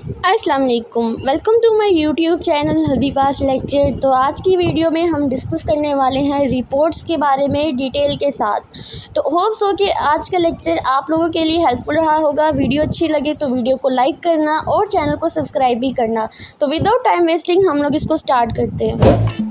अस्सलाम वालेकुम, welcome to my YouTube channel Habiba's lecture. तो आज की वीडियो में हम डिस्कस करने वाले हैं रिपोर्ट्स के बारे में डिटेल के साथ। तो होप्स हो कि आज का लेक्चर आप लोगों के लिए हेल्पफुल रहा होगा। वीडियो अच्छी लगे तो वीडियो को लाइक करना और चैनल को सब्सक्राइब भी करना। तो विदाउट टाइम वेस्टिंग हम लोग इसको स्टार्ट करते हैं।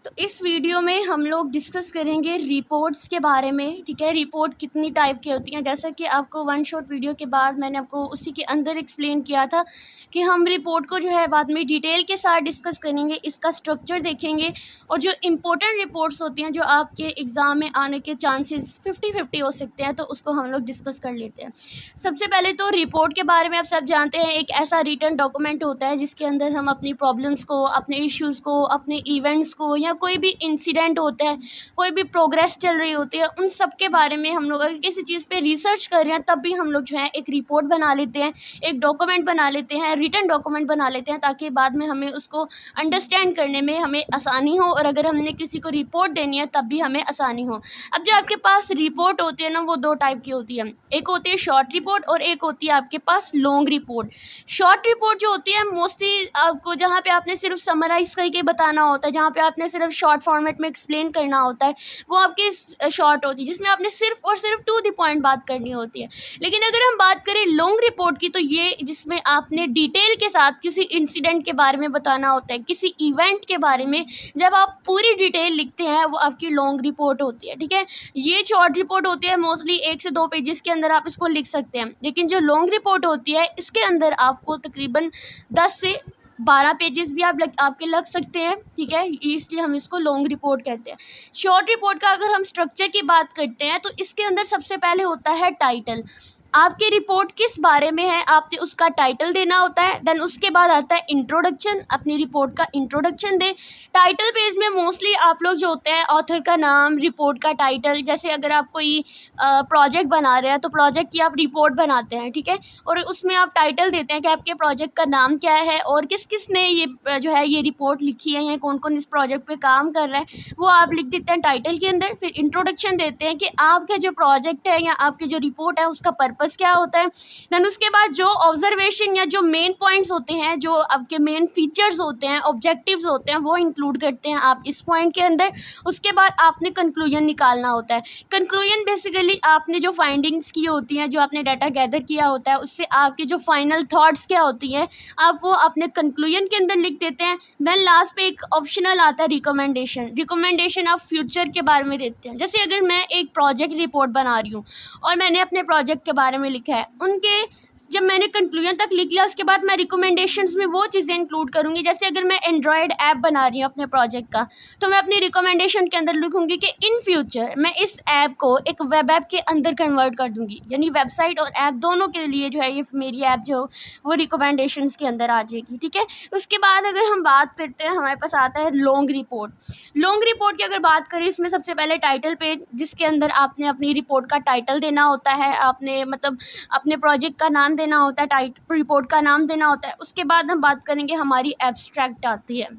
तो इस वीडियो में हम लोग डिस्कस करेंगे रिपोर्ट्स के बारे में। ठीक है, रिपोर्ट कितनी टाइप की होती हैं। जैसा कि आपको वन शॉट वीडियो के बाद मैंने आपको उसी के अंदर एक्सप्लेन किया था कि हम रिपोर्ट को जो है बाद में डिटेल के साथ डिस्कस करेंगे, इसका स्ट्रक्चर देखेंगे और जो इम्पोर्टेंट रिपोर्ट्स होती हैं जो आपके एग्ज़ाम में आने के चांसेस 50-50 हो सकते हैं, तो उसको हम लोग डिस्कस कर लेते हैं। सबसे पहले तो रिपोर्ट के बारे में आप सब जानते हैं, एक ऐसा रिटन डॉक्यूमेंट होता है जिसके अंदर हम अपनी प्रॉब्लम्स को, अपने इश्यूज़ को, अपने इवेंट्स को या कोई भी इंसिडेंट होता है, कोई भी प्रोग्रेस चल रही होती है, उन सब के बारे में हम लोग अगर किसी चीज़ पे रिसर्च कर रहे हैं तब भी हम लोग जो है एक रिपोर्ट बना लेते हैं, एक डॉक्यूमेंट बना लेते हैं, रिटन डॉक्यूमेंट बना लेते हैं, ताकि बाद में हमें उसको अंडरस्टैंड करने में हमें आसानी हो और अगर हमने किसी को रिपोर्ट देनी है तब भी हमें आसानी हो। अब जो आपके पास रिपोर्ट होती है ना, वो दो टाइप की होती है। एक होती है शॉर्ट रिपोर्ट और एक होती है आपके पास लॉन्ग रिपोर्ट। शॉर्ट रिपोर्ट जो होती है मोस्टली आपको जहाँ पे आपने सिर्फ समराइज करके बताना होता है, जहाँ पे आपने सिर्फ शॉर्ट फॉर्मेट में एक्सप्लेन करना होता है, वो आपकी शॉर्ट होती है, जिसमें आपने सिर्फ और सिर्फ टू द पॉइंट बात करनी होती है। लेकिन अगर हम बात करें लॉन्ग रिपोर्ट की, तो ये जिसमें आपने डिटेल के साथ किसी इंसिडेंट के बारे में बताना होता है, किसी इवेंट के बारे में जब आप पूरी डिटेल लिखते हैं, वो आपकी लॉन्ग रिपोर्ट होती है। ठीक है, ये शॉर्ट रिपोर्ट होती है, मोस्टली 1 से 2 पेजेस के अंदर आप इसको लिख सकते हैं। लेकिन जो लॉन्ग रिपोर्ट होती है, इसके अंदर आपको तकरीबन 10 से 12 पेजेस भी आपके लग सकते हैं। ठीक है, इसलिए हम इसको लॉन्ग रिपोर्ट कहते हैं। शॉर्ट रिपोर्ट का अगर हम स्ट्रक्चर की बात करते हैं, तो इसके अंदर सबसे पहले होता है टाइटल। आपकी रिपोर्ट किस बारे में है, आपने उसका टाइटल देना होता है। देन उसके बाद आता है इंट्रोडक्शन, अपनी रिपोर्ट का इंट्रोडक्शन दें। टाइटल पेज में मोस्टली आप लोग जो होते हैं ऑथर का नाम, रिपोर्ट का टाइटल, जैसे अगर आप कोई प्रोजेक्ट बना रहे हैं तो प्रोजेक्ट की आप रिपोर्ट बनाते हैं। ठीक है, और उसमें आप टाइटल देते हैं कि आपके प्रोजेक्ट का नाम क्या है और किस किस ने ये जो है ये रिपोर्ट लिखी है या कौन कौन इस प्रोजेक्ट पे काम कर रहा है, वो आप लिख देते हैं टाइटल के अंदर। फिर इंट्रोडक्शन देते हैं कि आपका जो प्रोजेक्ट है या आपकी जो रिपोर्ट है उसका पर्पस क्या होता है। देन उसके बाद जो ऑब्जर्वेशन या जो मेन पॉइंट्स होते हैं, जो आपके मेन फीचर्स होते हैं, ऑब्जेक्टिव्स होते हैं, वो इंक्लूड करते हैं आप इस पॉइंट के अंदर। उसके बाद आपने कंक्लूजन निकालना होता है। कंक्लूजन बेसिकली आपने जो फाइंडिंग्स की होती हैं, जो आपने डाटा गैदर किया होता है, उससे आपकी जो फाइनल थॉट्स क्या होती हैं, आप वो अपने कंक्लूजन के अंदर लिख देते हैं। देन लास्ट पे एक ऑप्शनल आता है रिकमेंडेशन। रिकमेंडेशन आप फ्यूचर के बारे में देते हैं। जैसे अगर मैं एक प्रोजेक्ट रिपोर्ट बना रही हूँ और मैंने अपने प्रोजेक्ट के बारे में लिखा है, उनके जब मैंने कंक्लूजन तक लिख लिया, उसके बाद मैं रिकमेंडेशंस में वो चीज़ें इंक्लूड करूँगी। जैसे अगर मैं एंड्रॉयड ऐप बना रही हूँ अपने प्रोजेक्ट का, तो मैं अपनी रिकमेंडेशन के अंदर लिखूँगी कि इन फ्यूचर मैं इस ऐप को एक वेब ऐप के अंदर कन्वर्ट कर दूँगी, यानी वेबसाइट और ऐप दोनों के लिए जो है ये मेरी ऐप जो वो रिकमेंडेशंस के अंदर आ जाएगी। ठीक है, उसके बाद अगर हम बात करते हैं, हमारे पास आता है लॉन्ग रिपोर्ट। लॉन्ग रिपोर्ट की अगर बात करें, इसमें सबसे पहले टाइटल पेज, जिसके अंदर आपने अपनी रिपोर्ट का टाइटल देना होता है, आपने मतलब अपने प्रोजेक्ट का नाम देना होता है, रिपोर्ट का नाम देना होता है। उसके बाद हम बात करेंगे, हमारी एब्स्ट्रैक्ट आती है।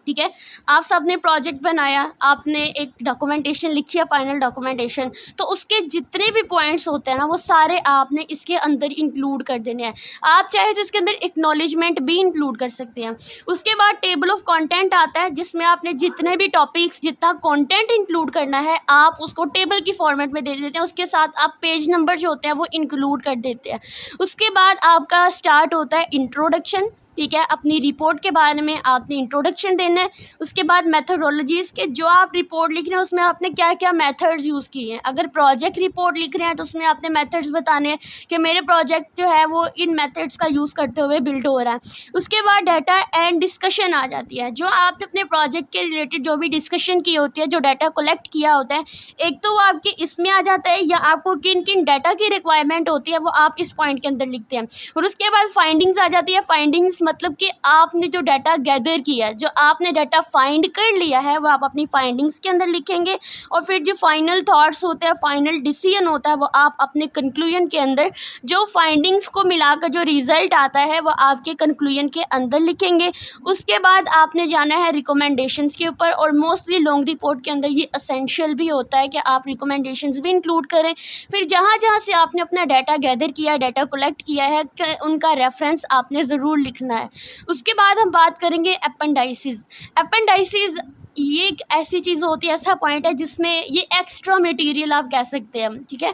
ठीक है, आप सब ने प्रोजेक्ट बनाया, आपने एक डॉक्यूमेंटेशन लिखी है, फाइनल डॉक्यूमेंटेशन, तो उसके जितने भी पॉइंट्स होते हैं ना, वो सारे आपने इसके अंदर इंक्लूड कर देने हैं। आप चाहे तो इसके अंदर एक्नॉलेजमेंट भी इंक्लूड कर सकते हैं। उसके बाद टेबल ऑफ कंटेंट आता है, जिसमें आपने जितने भी टॉपिक्स, जितना कंटेंट इंक्लूड करना है, आप उसको टेबल की फॉर्मेट में दे देते हैं। उसके साथ आप पेज नंबर जो होते हैं वो इंक्लूड कर देते हैं। उसके बाद आपका स्टार्ट होता है इंट्रोडक्शन। ठीक है, अपनी रिपोर्ट के बारे में आपने इंट्रोडक्शन देना है। उसके बाद मेथडोलॉजीज़ के, जो आप रिपोर्ट लिख रहे हैं उसमें आपने क्या क्या मेथड्स यूज़ किए हैं। अगर प्रोजेक्ट रिपोर्ट लिख रहे हैं तो उसमें आपने मेथड्स बताने हैं कि मेरे प्रोजेक्ट जो है वो इन मेथड्स का यूज़ करते हुए बिल्ड हो रहा है। उसके बाद डाटा एंड डिस्कशन आ जाती है, जो आपने अपने प्रोजेक्ट के रिलेटेड जो भी डिस्कशन की होती है, जो डाटा कलेक्ट किया होता है, एक तो वो आपके इसमें आ जाता है, या आपको किन किन डाटा की रिक्वायरमेंट होती है वो आप इस पॉइंट के अंदर लिखते हैं। और उसके बाद फाइंडिंग्स आ जाती है। फाइंडिंग्स मतलब कि आपने जो डाटा गैदर किया है, जो आपने डाटा फाइंड कर लिया है, वो आप अपनी फाइंडिंग्स के अंदर लिखेंगे। और फिर जो फाइनल थॉट्स होते हैं, फाइनल डिसीजन होता है, वो आप अपने कंक्लूजन के अंदर जो फाइंडिंग्स को मिलाकर जो रिज़ल्ट आता है वो आपके कंक्लूजन के अंदर लिखेंगे। उसके बाद आपने जाना है रिकमेंडेशंस के ऊपर, और मोस्टली लॉन्ग रिपोर्ट के अंदर ये असेंशियल भी होता है कि आप रिकमेंडेशंस भी इंक्लूड करें। फिर जहाँ जहाँ से आपने अपना डाटा गैदर किया है, डाटा कलेक्ट किया है, उनका रेफरेंस आपने ज़रूर लिखना है। उसके बाद हम बात करेंगे अपेंडाइसिस। अपेंडाइसिस ये एक ऐसी चीज़ होती है, ऐसा पॉइंट है जिसमें ये एक्स्ट्रा मटेरियल आप कह सकते हैं, ठीक है,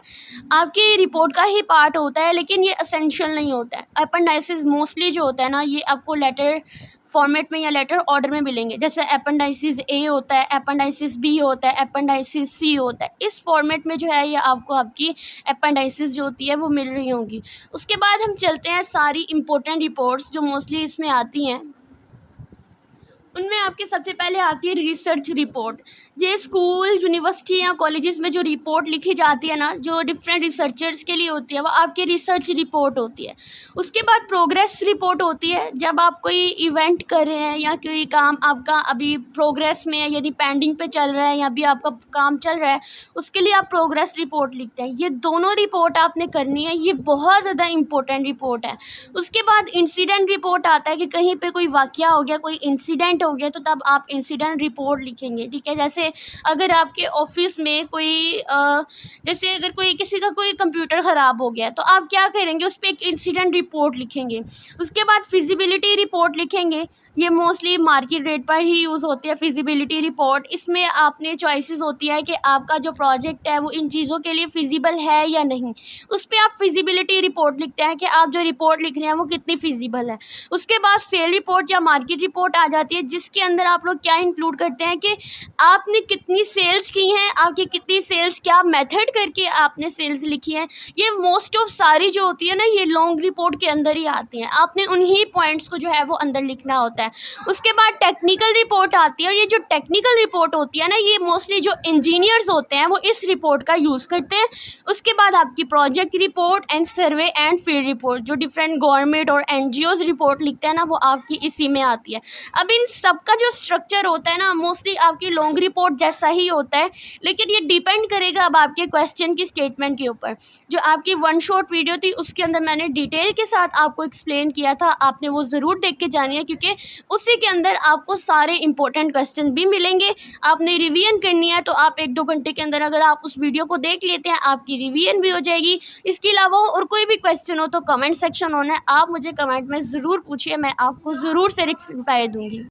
आपकी रिपोर्ट का ही पार्ट होता है, लेकिन ये असेंशियल नहीं होता है। अपेंडाइसिस मोस्टली जो होता है ना, ये आपको लेटर फॉर्मेट में या लेटर ऑर्डर में मिलेंगे। जैसे अपेंडाइसिस ए होता है, अपेंडाइसिस बी होता है, अपेंडाइसिस सी होता है। इस फॉर्मेट में जो है ये आपको आपकी अपेंडाइसिस जो होती है वो मिल रही होंगी। उसके बाद हम चलते हैं सारी इम्पोर्टेंट रिपोर्ट्स जो मोस्टली इसमें आती हैं, उनमें आपके सबसे पहले आती है रिसर्च रिपोर्ट। ये स्कूल, यूनिवर्सिटी या कॉलेजेस में जो रिपोर्ट लिखी जाती है ना, जो डिफरेंट रिसर्चर्स के लिए होती है, वो आपकी रिसर्च रिपोर्ट होती है। उसके बाद प्रोग्रेस रिपोर्ट होती है, जब आप कोई इवेंट कर रहे हैं या कोई काम आपका अभी प्रोग्रेस में है, यानी पेंडिंग पे चल रहा है या अभी आपका काम चल रहा है, उसके लिए आप प्रोग्रेस रिपोर्ट लिखते हैं। ये दोनों रिपोर्ट आपने करनी है, ये बहुत ज़्यादा इंपॉर्टेंट रिपोर्ट है। उसके बाद इंसिडेंट रिपोर्ट आता है कि कहीं पे कोई वाक़या हो गया, कोई इंसिडेंट हो गया, तो तब आप इंसिडेंट रिपोर्ट लिखेंगे, ठीक है। जैसे अगर आपके ऑफिस में कोई जैसे अगर कोई किसी का कोई कंप्यूटर ख़राब हो गया, तो आप क्या करेंगे, उस पर एक इंसिडेंट रिपोर्ट लिखेंगे। उसके बाद फिजिबिलिटी रिपोर्ट लिखेंगे। ये मोस्टली मार्केट रेट पर ही यूज़ होती है फिजिबिलिटी रिपोर्ट। इसमें आपने चॉइसेस होती है कि आपका जो प्रोजेक्ट है वो इन चीज़ों के लिए फिजिबल है या नहीं। उस पर आप फिजिबिलिटी रिपोर्ट लिखते हैं कि आप जो रिपोर्ट लिख रहे हैं वो कितनी फिजिबल है। उसके बाद सेल रिपोर्ट या मार्केट रिपोर्ट आ जाती है, जिसके अंदर आप लोग क्या इंक्लूड करते हैं कि आपने कितनी सेल्स की हैं, आपकी कितनी सेल्स, क्या मेथड करके आपने सेल्स लिखी हैं। ये मोस्ट ऑफ सारी जो होती है ना, ये लॉन्ग रिपोर्ट के अंदर ही आती हैं। आपने उन्हीं पॉइंट्स को जो है वो अंदर लिखना होता है। उसके बाद टेक्निकल रिपोर्ट आती है, और ये जो टेक्निकल रिपोर्ट होती है ना, ये मोस्टली जो इंजीनियर्स होते हैं वो इस रिपोर्ट का यूज़ करते हैं। उसके बाद आपकी project report and survey and field report, जो डिफरेंट गवर्नमेंट और एनजीओज रिपोर्ट लिखते हैं ना, वो आपकी इसी में आती है। अब इन सब का जो स्ट्रक्चर होता है ना, मोस्टली आपकी लॉन्ग रिपोर्ट जैसा ही होता है, लेकिन ये डिपेंड करेगा अब आपके क्वेश्चन की स्टेटमेंट के ऊपर। जो आपकी वन शॉट वीडियो थी उसके अंदर मैंने डिटेल के साथ आपको एक्सप्लेन किया था, आपने वो ज़रूर देख के जानी है, क्योंकि उसी के अंदर आपको सारे इंपॉर्टेंट क्वेश्चन भी मिलेंगे। आपने रिवीजन करनी है, तो आप 1-2 घंटे के अंदर अगर आप उस वीडियो को देख लेते हैं, आपकी रिवीजन भी हो जाएगी। इसके अलावा और कोई भी क्वेश्चन हो तो कमेंट सेक्शन होना है, आप मुझे कमेंट में ज़रूर पूछिए, मैं आपको ज़रूर से रिप्लाई दूँगी।